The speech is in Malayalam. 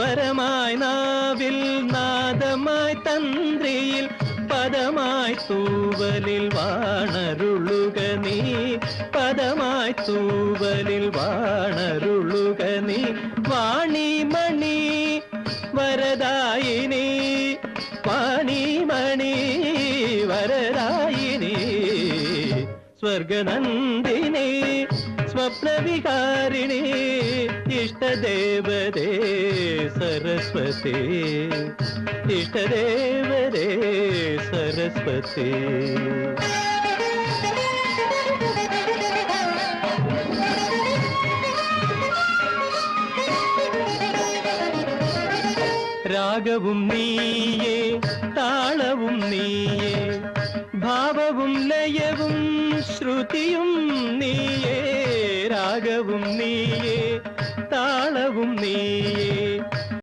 സ്വരമായി നാവിൽ നാദമായി തന്ത്രിയിൽ പദമായി തൂവലിൽ വാണരുളുക നീ പദമായി തൂവലിൽ വാണരുളുക നീ വാണിമണി വരദായിനി വാണിമണി വരദായിനി സ്വർഗനന്ദിനി സ്വപ്നവികാരിണി ഇഷ്ടദേവതേ സരസ്വതി ഇഷ്ടദേവതേ സരസ്വതി രാഗവും നീയേ താളവും നീയേ ഭാവവും ലയവും ശ്രുതിയും നീയേ രാഗവും നീയേ താളവും നീയേ